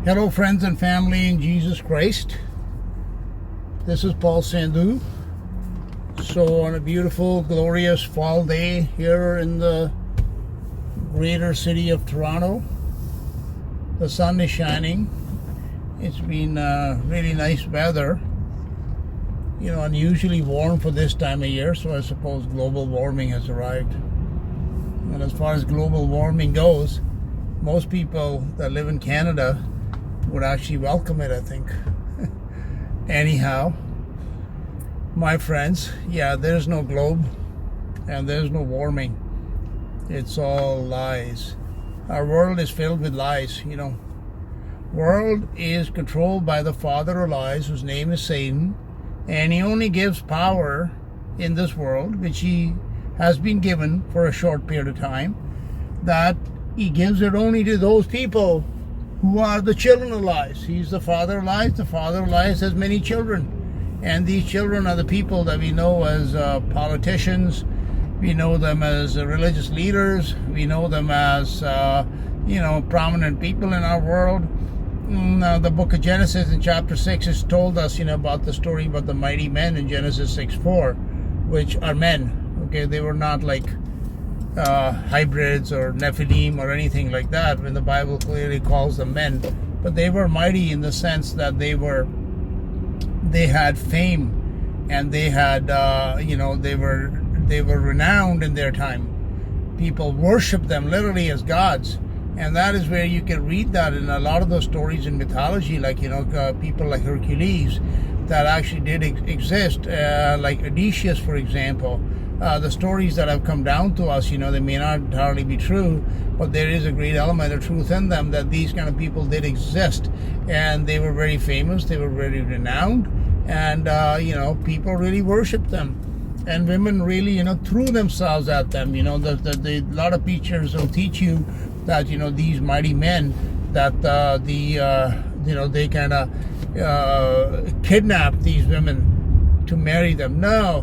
Hello, friends and family in Jesus Christ. This is Paul Sandhu. So, on a beautiful, glorious fall day here in the greater city of Toronto, the sun is shining. It's been really nice weather, unusually warm for this time of year, so I suppose global warming has arrived. And as far as global warming goes, most people that live in Canada would actually welcome it, I think. Anyhow, my friends, there's no globe and there's no warming. It's all lies. Our world is filled with lies, World is controlled by the father of lies, whose name is Satan, and he only gives power in this world, which he has been given for a short period of time, that he gives it only to those people who are the children of lies. He's the father of lies. The father of lies has many children. And these children are the people that we know as politicians. We know them as religious leaders. We know them as, prominent people in our world. The book of Genesis in chapter 6 has told us, about the story about the mighty men in Genesis 6:4, which are men. Okay, they were not like hybrids or Nephilim or anything like that, when the Bible clearly calls them men. But they were mighty in the sense that they had fame, and they had they were renowned in their time. People worshiped them literally as gods, and that is where you can read that in a lot of those stories in mythology, like people like Hercules that actually did exist, like Odysseus, for example. The stories that have come down to us, they may not entirely be true, but there is a great element of truth in them, that these kind of people did exist, and they were very famous, they were very renowned, and people really worshipped them, and women really threw themselves at them. A lot of teachers will teach you that these mighty men, that they kind of kidnapped these women to marry them. No,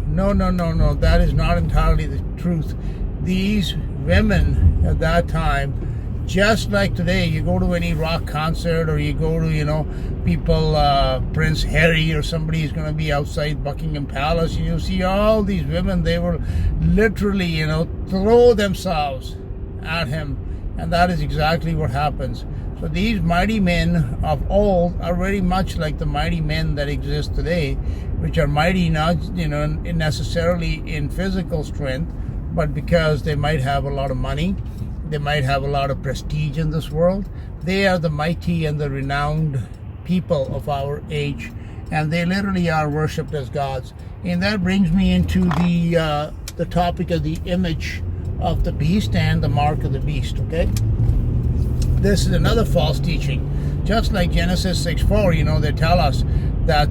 that is not entirely the truth. These women at that time, just like today, you go to any rock concert, or you go to people, Prince Harry or somebody is going to be outside Buckingham Palace, and you see all these women, they will literally throw themselves at him, and that is exactly what happens. So these mighty men of old are very much like the mighty men that exist today, which are mighty not necessarily in physical strength, but because they might have a lot of money, they might have a lot of prestige in this world. They are the mighty and the renowned people of our age, and they literally are worshipped as gods. And that brings me into the topic of the image of the beast and the mark of the beast. Okay, this is another false teaching. Just like Genesis 6:4, they tell us that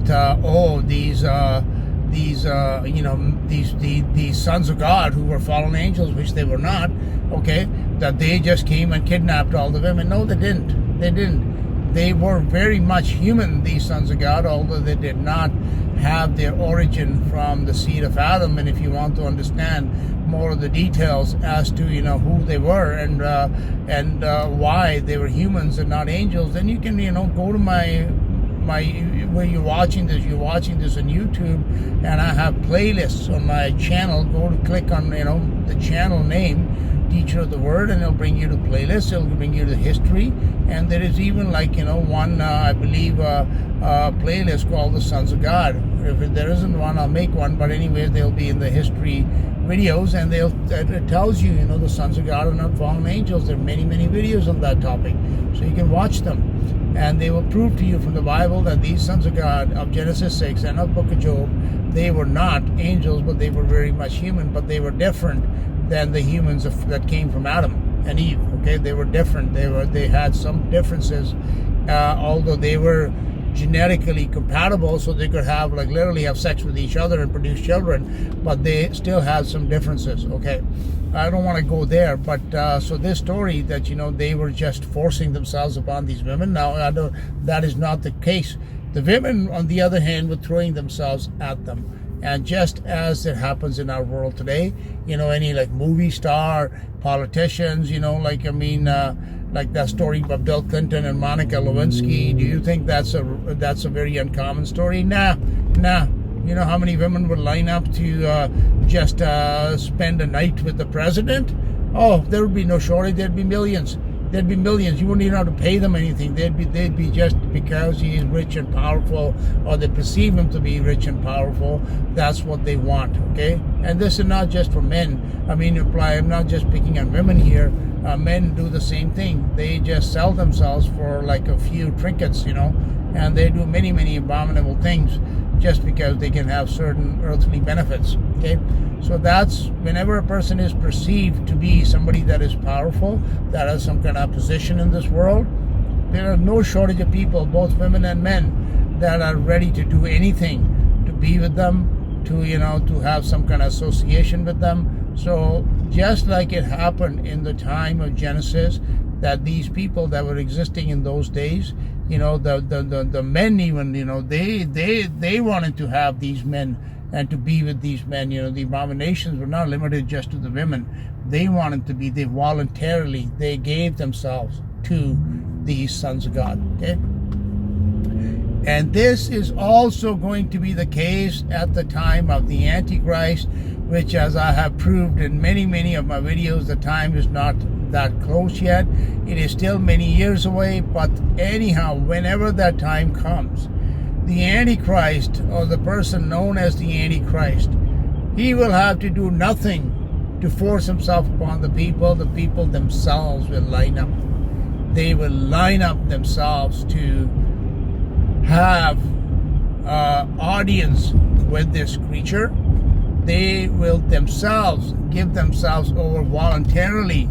these sons of God who were fallen angels, which they were not, okay, that they just came and kidnapped all the women. No, they didn't. They were very much human, these sons of God, although they did not have their origin from the seed of Adam. And if you want to understand more of the details as to who they were and why they were humans and not angels, then you can go to my where you're watching this on YouTube, and I have playlists on my channel. Go to click on the channel name, Teacher of the Word, and it'll bring you to playlists. It'll bring you to history, and there is even one I believe playlist called the Sons of God. If there isn't one, I'll make one, but anyway, they'll be in the history videos, and it tells you the sons of God are not fallen angels. There are many videos on that topic, so you can watch them, and they will prove to you from the Bible that these sons of God of Genesis 6 and of Book of Job, they were not angels, but they were very much human, but they were different than the humans that came from Adam and Eve. Okay, they were different. They had some differences, although they were genetically compatible, so they could have literally have sex with each other and produce children, but they still had some differences. Okay, I don't want to go there, but so this story that they were just forcing themselves upon these women. Now that is not the case. The women, on the other hand, were throwing themselves at them. And just as it happens in our world today, any movie star, politicians, like that story about Bill Clinton and Monica Lewinsky. Do you think that's a very uncommon story? Nah. You know how many women would line up to just spend a night with the president? Oh, there would be no shortage. There'd be millions. You wouldn't even have to pay them anything. They'd be just because he is rich and powerful, or they perceive him to be rich and powerful. That's what they want. Okay, and this is not just for men. I mean, I'm not just picking on women here. Men do the same thing. They just sell themselves for like a few trinkets, and they do many abominable things just because they can have certain earthly benefits. Okay, so that's whenever a person is perceived to be somebody that is powerful, that has some kind of position in this world, there are no shortage of people, both women and men, that are ready to do anything to be with them, to have some kind of association with them. So just like it happened in the time of Genesis, that these people that were existing in those days, the men even, they wanted to have these men and to be with these men. The abominations were not limited just to the women. They wanted to be, they gave themselves to these sons of God. Okay? And this is also going to be the case at the time of the Antichrist, which, as I have proved in many of my videos, the time is not that close yet. It is still many years away, but anyhow, whenever that time comes, the Antichrist, or the person known as the Antichrist, he will have to do nothing to force himself upon the people. The people themselves will line up. They will line up themselves to have audience with this creature. They will themselves give themselves over voluntarily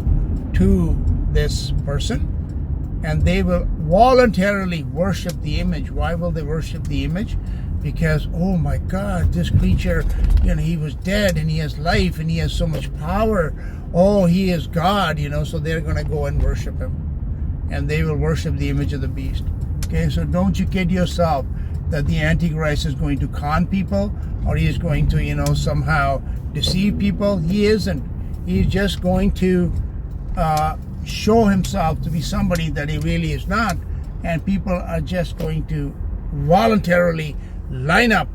to this person, and they will voluntarily worship the image. Why will they worship the image? Because, oh my God, this creature, he was dead and he has life and he has so much power. Oh, he is God, so they're going to go and worship him, and they will worship the image of the beast. Okay, so don't you kid yourself that the Antichrist is going to con people, or he is going to, somehow deceive people. He isn't. He's just going to show himself to be somebody that he really is not, and people are just going to voluntarily line up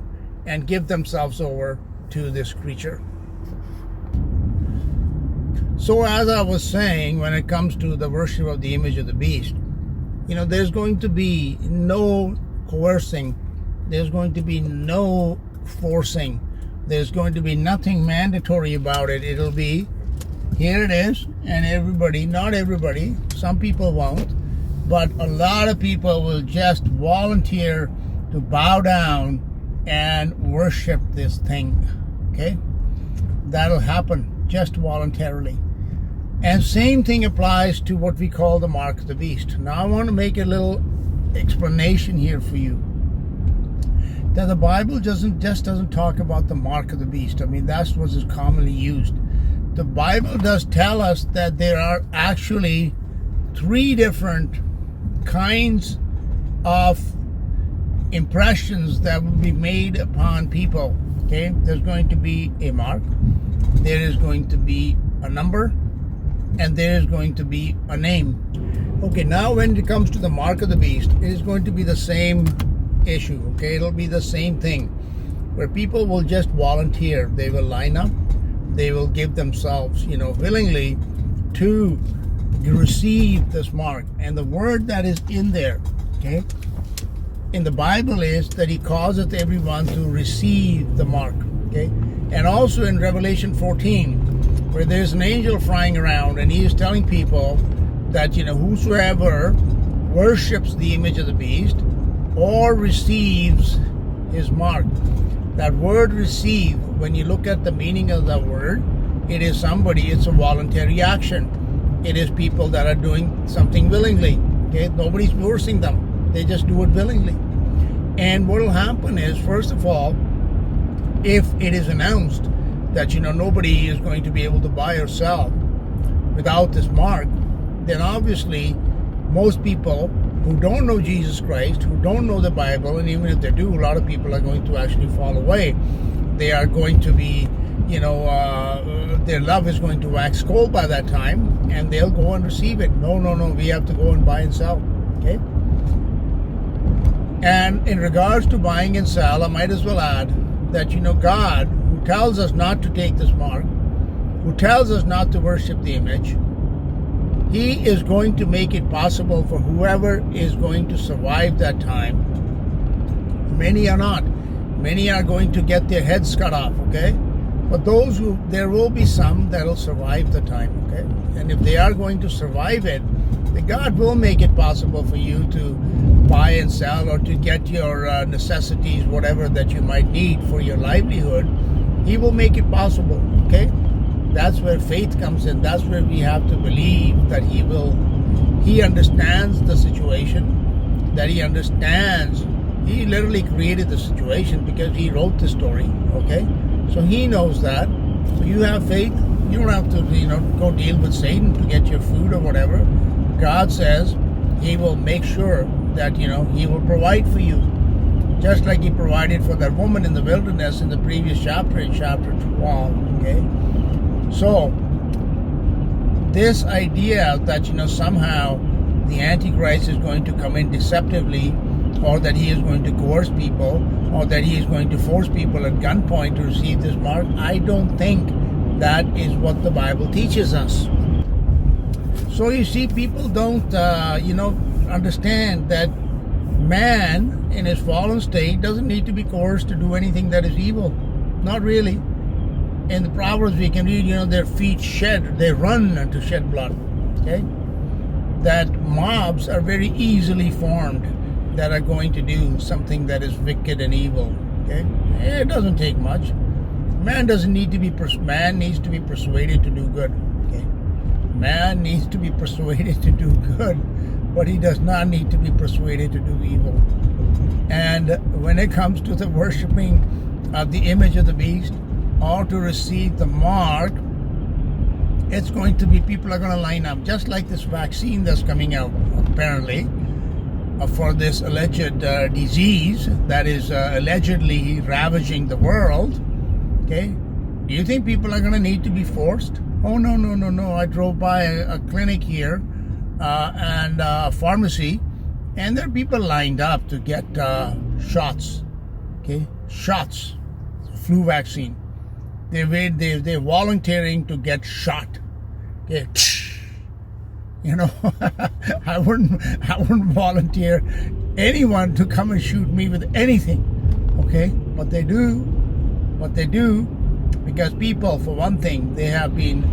and give themselves over to this creature. So as I was saying, when it comes to the worship of the image of the beast, there's going to be no coercing, there's going to be no forcing, there's going to be nothing mandatory about it. It'll be, here it is, and everybody, not everybody, some people won't, but a lot of people will just volunteer to bow down and worship this thing. Okay, that'll happen just voluntarily. And same thing applies to what we call the mark of the beast. Now I want to make a little explanation here for you, that the Bible doesn't talk about the mark of the beast. I mean, that's what is commonly used. The Bible does tell us that there are actually 3 different kinds of impressions that will be made upon people. Okay, there's going to be a mark, there is going to be a number, and there is going to be a name. Okay, now when it comes to the mark of the beast, it is going to be the same issue. Okay, it'll be the same thing, where people will just volunteer. They will line up, they will give themselves, willingly to receive this mark. And the word that is in there, okay, in the Bible is that he causeth everyone to receive the mark. Okay, and also in Revelation 14, where there's an angel flying around, and he is telling people that, whosoever worships the image of the beast or receives his mark. That word receive, when you look at the meaning of that word, it's a voluntary action. It is people that are doing something willingly. Okay, nobody's forcing them. They just do it willingly. And what will happen is, first of all, if it is announced that nobody is going to be able to buy or sell without this mark, then obviously most people who don't know Jesus Christ, who don't know the Bible, and even if they do, a lot of people are going to actually fall away. They are going to be their love is going to wax cold by that time, and they'll go and receive it. No, we have to go and buy and sell. Okay. And in regards to buying and sell, I might as well add that, God, who tells us not to take this mark, who tells us not to worship the image, He is going to make it possible for whoever is going to survive that time. Many are not. Many are going to get their heads cut off, okay? But there will be some that will survive the time, okay? And if they are going to survive it, then God will make it possible for you to buy and sell, or to get your necessities, whatever that you might need for your livelihood. He will make it possible, okay? That's where faith comes in. That's where we have to believe that He understands the situation, that He understands. He literally created the situation because He wrote the story, okay? So He knows that. So you have faith. You don't have to, go deal with Satan to get your food or whatever. God says He will make sure that, He will provide for you. Just like He provided for that woman in the wilderness in the previous chapter, in chapter 12, okay? So, this idea that, somehow the Antichrist is going to come in deceptively, or that he is going to coerce people, or that he is going to force people at gunpoint to receive this mark, I don't think that is what the Bible teaches us. So you see, people don't, understand that man in his fallen state doesn't need to be coerced to do anything that is evil. Not really. In the Proverbs we can read, their feet they run to shed blood. Okay? That mobs are very easily formed that are going to do something that is wicked and evil. Okay? It doesn't take much. Man needs to be persuaded to do good. Okay? Man needs to be persuaded to do good, but he does not need to be persuaded to do evil. And when it comes to the worshiping of the image of the beast, or to receive the mark, it's going to be, people are going to line up, just like this vaccine that's coming out, apparently, for this alleged disease that is allegedly ravaging the world. Okay? Do you think people are going to need to be forced? Oh, no. I drove by a clinic here and a pharmacy, and there are people lined up to get shots. Okay? Shots. Flu vaccine. They're volunteering to get shot. Okay. I wouldn't volunteer anyone to come and shoot me with anything. Okay? But they do. Because people, for one thing, they have been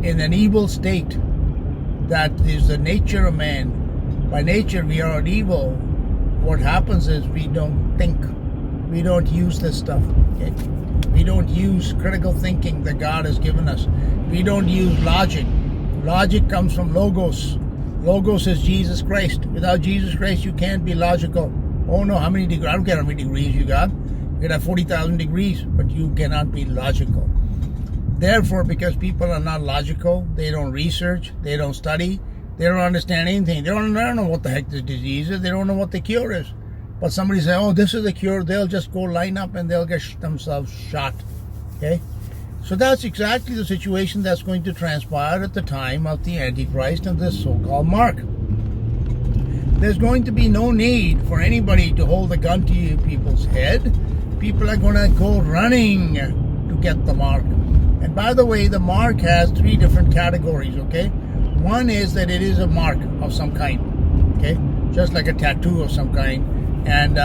in an evil state. That is the nature of man. By nature, we are evil. What happens is we don't think. We don't use this stuff. Okay? We don't use critical thinking that God has given us. We don't use logic. Logic comes from logos. Logos is Jesus Christ. Without Jesus Christ, you can't be logical. Oh no, how many degrees? I don't care how many degrees you got. You could have 40,000 degrees, but you cannot be logical. Therefore, because people are not logical, they don't research, they don't study, they don't understand anything. They don't know what the heck this disease is. They don't know what the cure is. But somebody say, oh, this is the cure, they'll just go line up and they'll get themselves shot. Okay? So that's exactly the situation that's going to transpire at the time of the Antichrist and this so-called mark. There's going to be no need for anybody to hold a gun to you people's head. People are going to go running to get the mark. And by the way, the mark has 3 different categories, okay? One is that it is a mark of some kind, okay? Just like a tattoo of some kind. And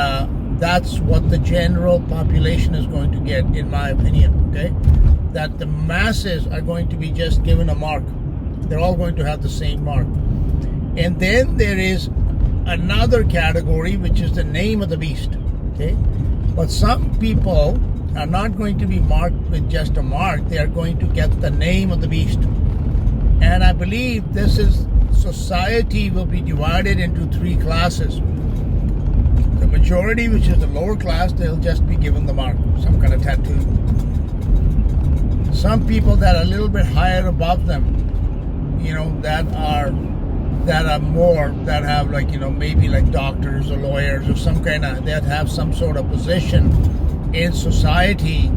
that's what the general population is going to get, in my opinion, okay? That the masses are going to be just given a mark. They're all going to have the same mark. And then there is another category, which is the name of the beast, okay? But some people are not going to be marked with just a mark. They are going to get the name of the beast. And I believe society will be divided into 3 classes. The majority, which is the lower class, they'll just be given the mark, some kind of tattoo. Some people that are a little bit higher above them, that have maybe like doctors or lawyers or some kind of, that have some sort of position in society,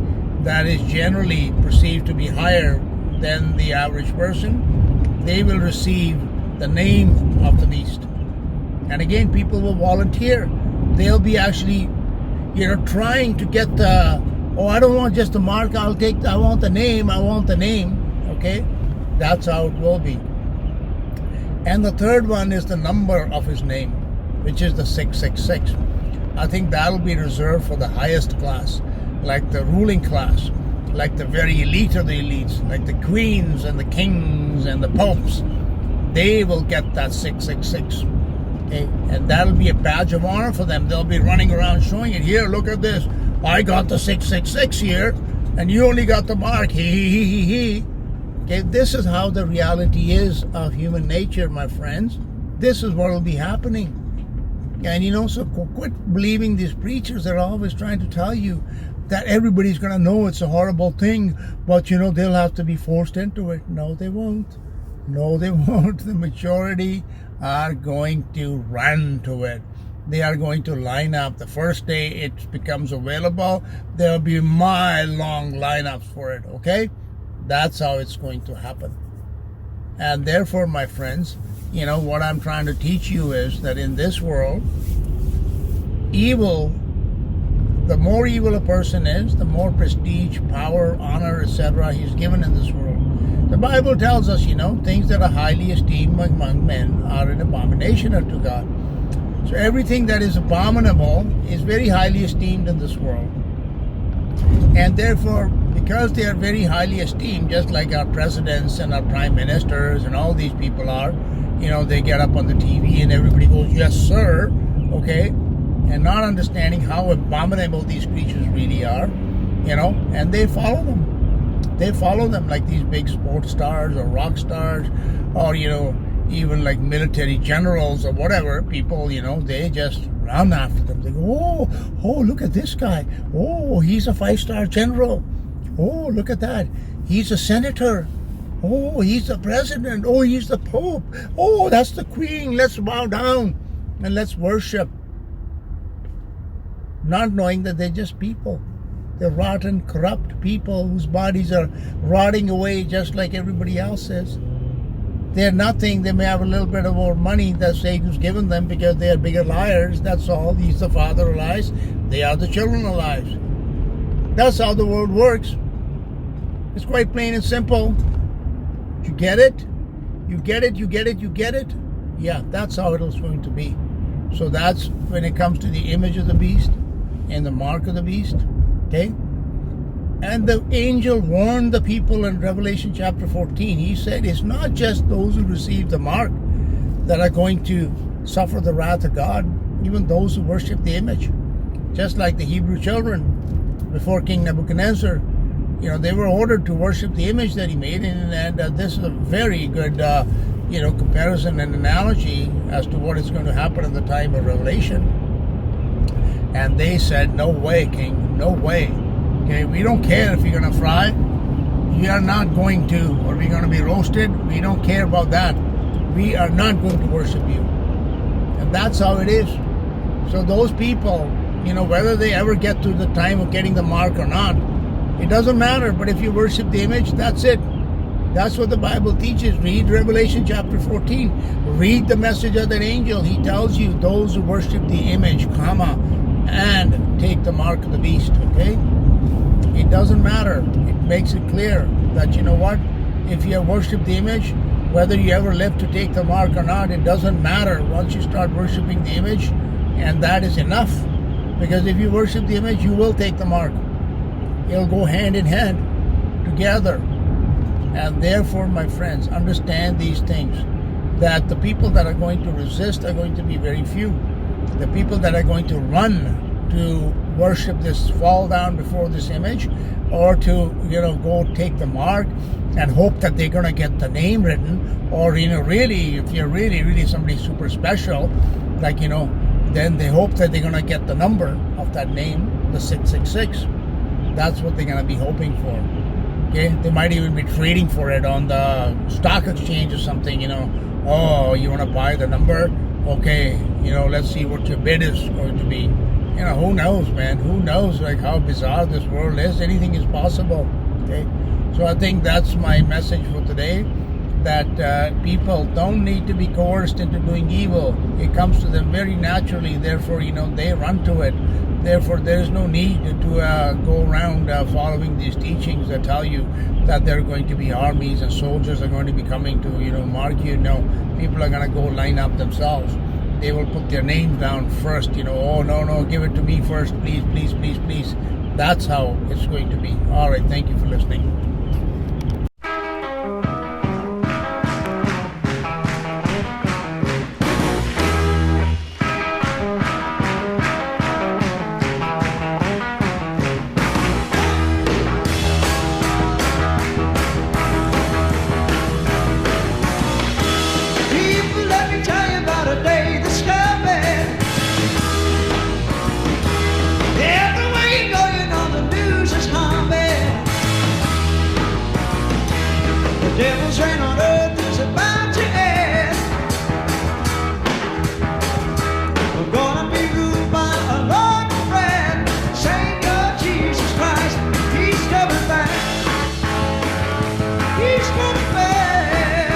that is generally perceived to be higher than the average person, they will receive the name of the beast. And again, people will volunteer. They'll be actually, trying to get the, I don't want just the mark, I want the name, okay? That's how it will be. And the third one is the number of his name, which is the 666. I think that'll be reserved for the highest class, like the ruling class, like the very elite of the elites, like the queens and the kings and the popes. They will get that 666. Okay? And that'll be a badge of honor for them. They'll be running around showing it. Here, look at this. I got the 666 here, and you only got the mark. He. Okay, this is how the reality is of human nature, my friends. This is what will be happening. And so quit believing these preachers that are always trying to tell you that everybody's going to know it's a horrible thing, but they'll have to be forced into it. No, they won't. No, they won't. The majority are going to run to it. They are going to line up. The first day it becomes available, there'll be mile-long lineups for it, okay? That's how it's going to happen. And therefore, my friends, what I'm trying to teach you is that in this world, evil, the more evil a person is, the more prestige, power, honor, etc. he's given in this world. The Bible tells us, things that are highly esteemed among men are an abomination unto God. So everything that is abominable is very highly esteemed in this world. And therefore, because they are very highly esteemed, just like our presidents and our prime ministers and all these people are, they get up on the TV and everybody goes, yes, sir, okay? And not understanding how abominable these creatures really are, and they follow them. They follow them like these big sports stars or rock stars or, even like military generals or whatever people, they just run after them. They go, oh, look at this guy. Oh, he's a 5-star general. Oh, look at that. He's a senator. Oh, he's the president. Oh, he's the pope. Oh, that's the queen. Let's bow down and let's worship. Not knowing that they're just people. They're rotten, corrupt people whose bodies are rotting away just like everybody else is. They're nothing. They may have a little bit of more money that Satan's given them because they are bigger liars. That's all. He's the father of lies. They are the children of lies. That's how the world works. It's quite plain and simple. You get it? You get it? You get it? You get it? Yeah, that's how it is going to be. So that's when it comes to the image of the beast and the mark of the beast. Okay? And the angel warned the people in Revelation chapter 14. He said it's not just those who receive the mark that are going to suffer the wrath of God, even those who worship the image. Just like the Hebrew children before King Nebuchadnezzar, they were ordered to worship the image that he made. And this is a very good, comparison and analogy as to what is going to happen at the time of Revelation. And they said, no way, King, no way. Okay, we don't care if you're going to fry. We are not going to, or we're going to be roasted. We don't care about that. We are not going to worship you. And that's how it is. So those people, whether they ever get to the time of getting the mark or not, it doesn't matter. But if you worship the image, that's it. That's what the Bible teaches. Read Revelation chapter 14. Read the message of that angel. He tells you those who worship the image, and take the mark of the beast, okay? It doesn't matter. It makes it clear that, if you have worshipped the image, whether you ever live to take the mark or not, it doesn't matter once you start worshiping the image, and that is enough. Because if you worship the image, you will take the mark. It'll go hand in hand together. And therefore, my friends, understand these things, that the people that are going to resist are going to be very few. The people that are going to run to worship this, fall down before this image, or to go take the mark and hope that they're going to get the name written, or really, if you're really somebody super special, like then they hope that they're going to get the number of that name, the 666. That's what they're going to be hoping for. Okay, they might even be trading for it on the stock exchange or something. Oh, you want to buy the number? Okay, let's see what your bid is going to be. You know, who knows, man? Who knows, like, how bizarre this world is? Anything is possible. Okay, so I think that's my message for today. That people don't need to be coerced into doing evil. It comes to them very naturally. Therefore, you know, they run to it. Therefore, there is no need to go around following these teachings that tell you that there are going to be armies and soldiers are going to be coming to, you know, mark you. No, people are going to go line up themselves. They will put their names down first. You know, oh no, give it to me first, please, please, please, please. That's how it's going to be. All right, thank you for listening. Devil's reign on earth is about to end. We're gonna be ruled by a Lord and friend, Savior Jesus Christ. He's coming back. He's coming back.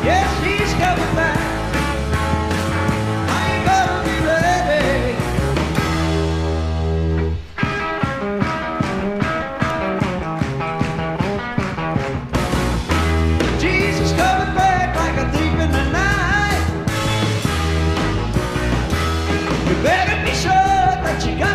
Yes, he's coming back. I ain't gonna be ready. Jesus coming back like a thief in the night. You better be sure that you got